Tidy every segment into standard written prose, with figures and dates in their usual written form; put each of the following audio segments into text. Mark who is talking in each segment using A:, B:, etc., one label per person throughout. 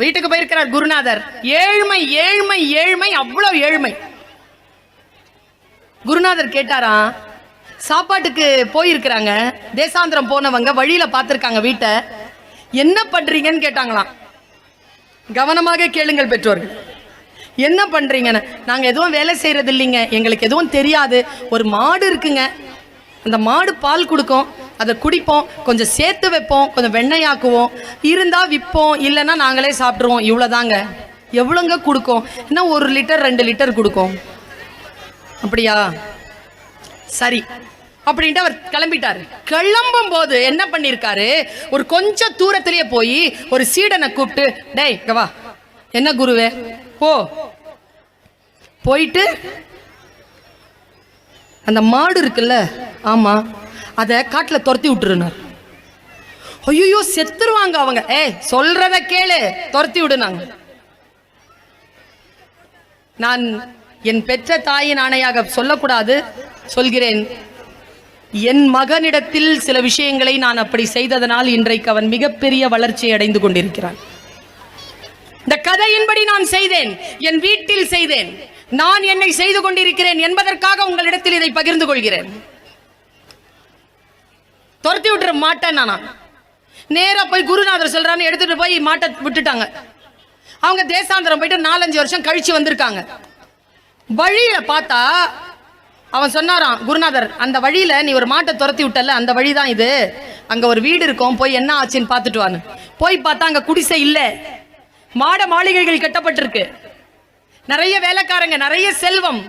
A: வீட்டுக்கு போயிருக்கிறார் குருநாதர். ஏழ்மை ஏழ்மை ஏழ்மை, அவ்வளவு ஏழ்மை. குருநாதர் கேட்டாரா, சாப்பாட்டுக்கு போயிருக்கிறாங்க, தேசாந்திரம் போனவங்க வழியில பார்த்திருக்காங்க வீட்டை, என்ன பண்றீங்கன்னு கேட்டாங்களாம். கவனமாக கேளுங்கள் பெற்றோர்கள், என்ன பண்றீங்கன்னு. நாங்க எதுவும் வேலை செய்யறது இல்லைங்க, எங்களுக்கு எதுவும் தெரியாது. ஒரு மாடு இருக்குங்க, அந்த மாடு பால் கொடுக்கும், அதை குடிப்போம், கொஞ்சம் சேர்த்து வைப்போம், கொஞ்சம் வெண்ணெயாக்குவோம், இருந்தா விற்போம், இல்லைன்னா நாங்களே சாப்பிட்ருவோம், இவ்வளோதாங்க. எவ்வளோங்க கொடுக்கும்? என்ன 1 லிட்டர் 2 லிட்டர் கொடுக்கும். அப்படியா, சரி அப்படின்ட்டு அவர் கிளம்பிட்டாரு. கிளம்பும் போது என்ன பண்ணிருக்காரு, ஒரு கொஞ்சம் தூரத்திலேயே போய் ஒரு சீடனை கூப்பிட்டு, டேய் கவா, என்ன குருவே, போ போயிட்டு அந்த மாடு இருக்குல்ல, ஆமா, அதை காட்டில் துரத்தி விட்டுருனார். ஐயோ செத்துருவாங்க அவங்க. சொல்றத கேளு, துரத்தி விடுனாங்க. நான் என் பெற்ற தாயின் ஆணையாக சொல்லக்கூடாது, சொல்கிறேன். என் மகனிடத்தில் சில விஷயங்களை நான் அப்படி செய்ததனால் இன்றைக்கு அவன் மிகப்பெரிய வளர்ச்சியை அடைந்து கொண்டிருக்கிறான். இந்த கதையின்படி நான் செய்தேன், என் வீட்டில் செய்தேன், நான் என்னை செய்து கொண்டிருக்கிறேன் என்பதற்காக உங்களிடத்தில் இதை பகிர்ந்து கொள்கிறேன். துரத்தி விட்டுற மாட்டேன் நானா. நேரா போய் குருநாதர் சொல்றான்னு எடுத்துட்டு போய் மாட்டை விட்டுட்டாங்க. அவங்க தேசாந்திரம் போயிட்டு 4-5 வருஷம் கழிச்சு வந்திருக்காங்க. வழியில பார்த்தா அவன் சொன்னாராம், குருநாதர், அந்த வழியில நீ ஒரு மாட்டை துரத்தி விட்டல, அந்த வழிதான் இது, அங்க ஒரு வீடு இருக்கும், போய் என்ன ஆச்சுன்னு பார்த்துட்டு வான்னு. போய் பார்த்தா அங்க குடிசை இல்ல, மாட மாளிகைகள் கட்டப்பட்டிருக்கு, நிறைய வேலைக்காரங்க, நிறைய செல்வம்.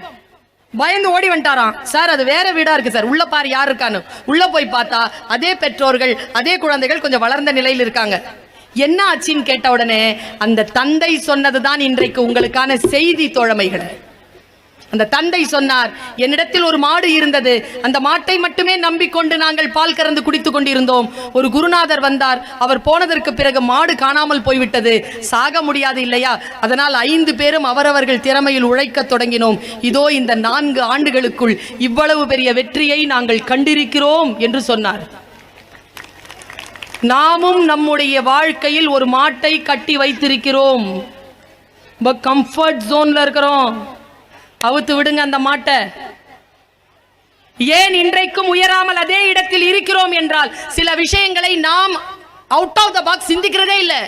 A: பயந்து ஓடி வந்துட்டாராம். சார் அது வேற வீடா இருக்கு சார், உள்ள பாரு யார் இருக்கான்னு. உள்ள போய் பார்த்தா அதே பெற்றோர்கள், அதே குழந்தைகள், கொஞ்சம் வளர்ந்த நிலையில் இருக்காங்க. என்ன ஆச்சுன்னு கேட்ட உடனே அந்த தந்தை சொன்னதுதான் இன்றைக்கு உங்களுக்கான செய்தி தோழமைகள். அந்த தந்தை சொன்னார், என்னிடத்தில் ஒரு மாடு இருந்தது, அந்த மாட்டை மட்டுமே நம்பிக்கொண்டு நாங்கள் பால் கறந்து குடித்துக் கொண்டிருந்தோம். ஒரு குருநாதர் வந்தார், அவர் போனதற்கு பிறகு மாடு காணாமல் போய்விட்டது, சாக முடியாது இல்லையா, அதனால் 5 பேரும் அவரவர்கள் திறமையில் உழைக்க தொடங்கினோம். இதோ இந்த 4 ஆண்டுகளுக்குள் இவ்வளவு பெரிய வெற்றியை நாங்கள் கண்டிருக்கிறோம் என்று சொன்னார். நாமும் நம்முடைய வாழ்க்கையில் ஒரு மாட்டை கட்டி வைத்திருக்கிறோம், கம்ஃபர்ட் ஜோன்ல இருக்கிறோம். அவுத்து விடுங்க அந்த மாட்டை. ஏன் இன்றைக்கும் உயராமல் அதே இடத்தில் இருக்கிறோம் என்றால் சில விஷயங்களை நாம் அவுட் ஆஃப் த பாக்ஸ் சிந்திக்கிறதே இல்லை.